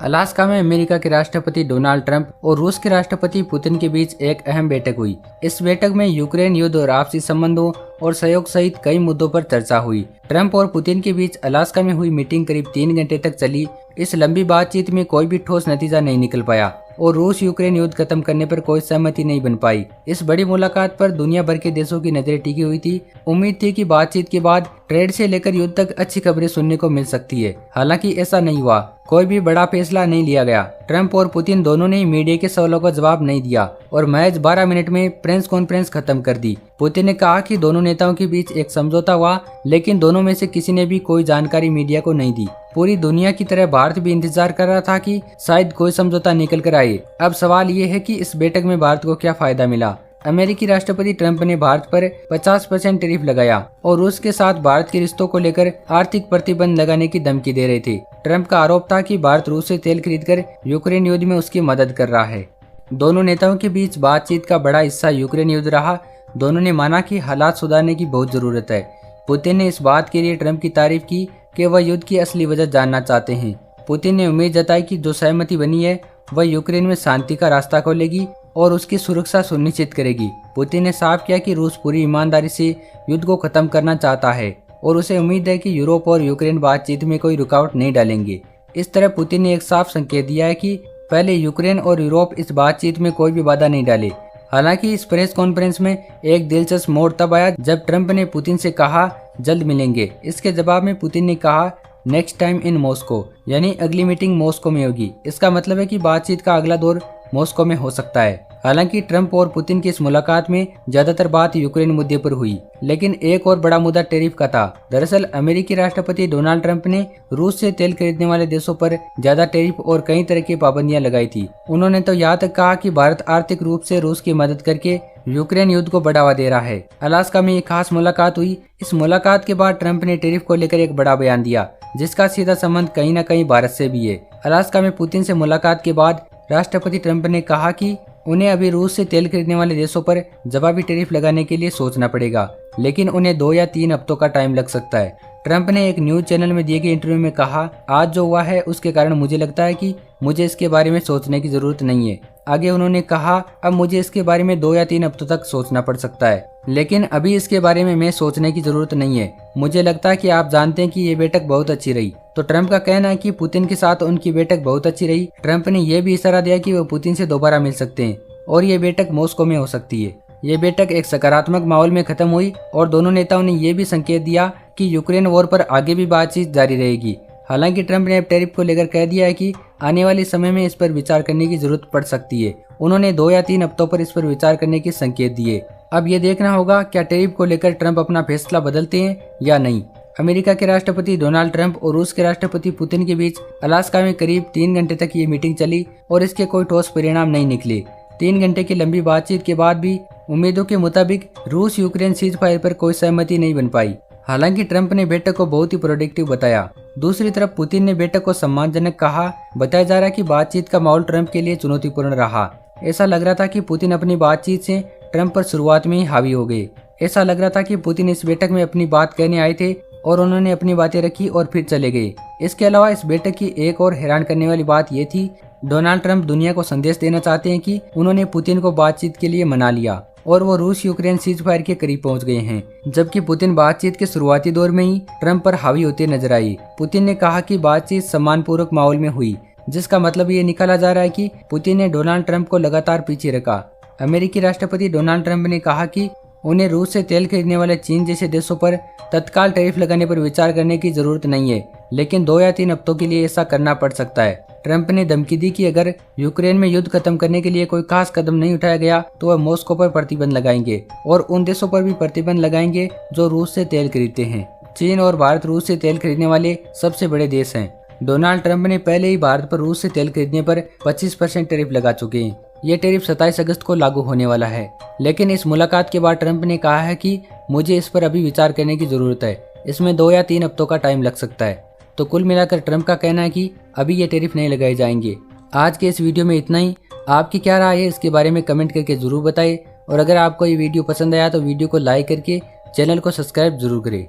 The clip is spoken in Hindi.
अलास्का में अमेरिका के राष्ट्रपति डोनाल्ड ट्रंप और रूस के राष्ट्रपति पुतिन के बीच एक अहम बैठक हुई। इस बैठक में यूक्रेन युद्ध और आपसी संबंधों और सहयोग सहित कई मुद्दों पर चर्चा हुई। ट्रंप और पुतिन के बीच अलास्का में हुई मीटिंग करीब 3 घंटे तक चली। इस लंबी बातचीत में कोई भी ठोस नतीजा नहीं निकल पाया और रूस यूक्रेन युद्ध खत्म करने पर कोई सहमति नहीं बन पाई। इस बड़ी मुलाकात पर दुनिया भर के देशों की नजरें टिकी हुई थी। उम्मीद थी कि बातचीत के बाद ट्रेड से लेकर युद्ध तक अच्छी खबरें सुनने को मिल सकती है। हालांकि ऐसा नहीं हुआ, कोई भी बड़ा फैसला नहीं लिया गया। ट्रंप और पुतिन दोनों ने मीडिया के सवालों का जवाब नहीं दिया और महज 12 मिनट में प्रेस कॉन्फ्रेंस खत्म कर दी। पुतिन ने कहा कि दोनों नेताओं के बीच एक समझौता हुआ, लेकिन दोनों में से किसी ने भी कोई जानकारी मीडिया को नहीं दी। पूरी दुनिया की तरह भारत भी इंतजार कर रहा था कि शायद कोई समझौता निकल कर आए। अब सवाल ये है कि इस बैठक में भारत को क्या फायदा मिला। अमेरिकी राष्ट्रपति ट्रंप ने भारत पर 50% टैरिफ लगाया और रूस के साथ भारत के रिश्तों को लेकर आर्थिक प्रतिबंध लगाने की धमकी दे रहे थे। ट्रंप का आरोप था कि भारत रूस से तेल खरीदकर यूक्रेन युद्ध में उसकी मदद कर रहा है। दोनों नेताओं के बीच बातचीत का बड़ा हिस्सा यूक्रेन युद्ध रहा। दोनों ने माना कि हालात सुधारने की बहुत जरूरत है। पुतिन ने इस बात के लिए ट्रंप की तारीफ की कि वह युद्ध की असली वजह जानना चाहते हैं। पुतिन ने उम्मीद जताई कि जो सहमति बनी है वह यूक्रेन में शांति का रास्ता खोलेगी और उसकी सुरक्षा सुनिश्चित करेगी। पुतिन ने साफ किया कि रूस पूरी ईमानदारी से युद्ध को खत्म करना चाहता है और उसे उम्मीद है कि यूरोप और यूक्रेन बातचीत में कोई रुकावट नहीं डालेंगे। इस तरह पुतिन ने एक साफ संकेत दिया है कि पहले यूक्रेन और यूरोप इस बातचीत में कोई भी बाधा नहीं डाले। हालांकि इस प्रेस कॉन्फ्रेंस में एक दिलचस्प मोड़ तब आया जब ट्रंप ने पुतिन से कहा जल्द मिलेंगे। इसके जवाब में पुतिन ने कहा नेक्स्ट टाइम इन मॉस्को, यानी अगली मीटिंग मॉस्को में होगी। इसका मतलब है कि बातचीत का अगला दौर मॉस्को में हो सकता है। हालांकि ट्रंप और पुतिन की इस मुलाकात में ज्यादातर बात यूक्रेन मुद्दे पर हुई, लेकिन एक और बड़ा मुद्दा टैरिफ का था। दरअसल अमेरिकी राष्ट्रपति डोनाल्ड ट्रंप ने रूस से तेल खरीदने वाले देशों पर ज्यादा टैरिफ और कई तरह की पाबंदियां लगाई थी। उन्होंने तो यहाँ तक कहा कि भारत आर्थिक रूप से रूस की मदद करके यूक्रेन युद्ध को बढ़ावा दे रहा है। अलास्का में एक खास मुलाकात हुई। इस मुलाकात के बाद ट्रंप ने टैरिफ को लेकर एक बड़ा बयान दिया, जिसका सीधा संबंध कहीं न कहीं भारत से भी है। अलास्का में पुतिन से मुलाकात के बाद राष्ट्रपति ट्रंप ने कहा कि उन्हें अभी रूस से तेल खरीदने वाले देशों पर जवाबी टैरिफ लगाने के लिए सोचना पड़ेगा, लेकिन उन्हें 2 या 3 हफ्तों का टाइम लग सकता है। ट्रंप ने एक न्यूज चैनल में दिए गए इंटरव्यू में कहा, आज जो हुआ है उसके कारण मुझे लगता है कि मुझे इसके बारे में सोचने की जरूरत नहीं है। आगे उन्होंने कहा, अब मुझे इसके बारे में 2 या 3 हफ्तों तक सोचना पड़ सकता है, लेकिन अभी इसके बारे में मैं सोचने की जरूरत नहीं है। मुझे लगता है कि आप जानते हैं कि ये बैठक बहुत अच्छी रही। तो ट्रंप का कहना है कि पुतिन के साथ उनकी बैठक बहुत अच्छी रही। ट्रंप ने यह भी इशारा दिया कि वो पुतिन से दोबारा मिल सकते हैं और ये बैठक मॉस्को में हो सकती है। ये बैठक एक सकारात्मक माहौल में खत्म हुई और दोनों नेताओं ने यह भी संकेत दिया कि यूक्रेन वॉर पर आगे भी बातचीत जारी रहेगी। हालांकि ट्रंप ने अब टैरिफ को लेकर कह दिया है कि आने वाले समय में इस पर विचार करने की जरूरत पड़ सकती है। उन्होंने 2 या 3 हफ्तों पर इस पर विचार करने के संकेत दिए। अब ये देखना होगा क्या टैरिफ को लेकर ट्रंप अपना फैसला बदलते हैं या नहीं। अमेरिका के राष्ट्रपति डोनाल्ड ट्रंप और रूस के राष्ट्रपति पुतिन के बीच अलास्का में करीब 3 घंटे तक ये मीटिंग चली और इसके कोई ठोस परिणाम नहीं निकले। 3 घंटे की लंबी बातचीत के बाद भी उम्मीदों के मुताबिक रूस यूक्रेन सीज फायर पर कोई सहमति नहीं बन पाई। हालांकि ट्रंप ने बैठक को बहुत ही प्रोडक्टिव बताया। दूसरी तरफ पुतिन ने बैठक को सम्मानजनक कहा। बताया जा रहा है कि बातचीत का माहौल ट्रंप के लिए चुनौतीपूर्ण रहा। ऐसा लग रहा था कि पुतिन अपनी बातचीत से ट्रंप पर शुरुआत में ही हावी हो गए। ऐसा लग रहा था कि पुतिन इस बैठक में अपनी बात कहने आए थे और उन्होंने अपनी बातें रखी और फिर चले गए। इसके अलावा इस बैठक की एक और हैरान करने वाली बात यह थी, डोनाल्ड ट्रंप दुनिया को संदेश देना चाहते हैं कि उन्होंने पुतिन को बातचीत के लिए मना लिया और वो रूस यूक्रेन सीज फायर के करीब पहुंच गए हैं, जबकि पुतिन बातचीत के शुरुआती दौर में ही ट्रंप पर हावी होते नजर आए। पुतिन ने कहा कि बातचीत सम्मानपूर्वक माहौल में हुई, जिसका मतलब ये निकाला जा रहा है कि पुतिन ने डोनाल्ड ट्रंप को लगातार पीछे रखा। अमेरिकी राष्ट्रपति डोनाल्ड ट्रंप ने कहा कि उन्हें रूस से तेल खरीदने वाले चीन जैसे देशों पर तत्काल टैरिफ लगाने पर विचार करने की जरूरत नहीं है, लेकिन 2 या 3 हफ्तों के लिए ऐसा करना पड़ सकता है। ट्रंप ने धमकी दी कि अगर यूक्रेन में युद्ध खत्म करने के लिए कोई खास कदम नहीं उठाया गया तो वह मॉस्को पर प्रतिबंध लगाएंगे और उन देशों पर भी प्रतिबंध लगाएंगे जो रूस से तेल खरीदते हैं। चीन और भारत रूस से तेल खरीदने वाले सबसे बड़े देश हैं। डोनाल्ड ट्रंप ने पहले ही भारत पर रूस से तेल खरीदने पर 25% टैरिफ लगा चुके हैं। ये टैरिफ 27 अगस्त को लागू होने वाला है, लेकिन इस मुलाकात के बाद ट्रंप ने कहा है कि मुझे इस पर अभी विचार करने की जरूरत है। इसमें 2 या 3 हफ्तों का टाइम लग सकता है। तो कुल मिलाकर ट्रंप का कहना है कि अभी ये टैरिफ नहीं लगाए जाएंगे। आज के इस वीडियो में इतना ही। आपकी क्या राय है इसके बारे में कमेंट करके जरूर बताएं और अगर आपको ये वीडियो पसंद आया तो वीडियो को लाइक करके चैनल को सब्सक्राइब जरूर करें।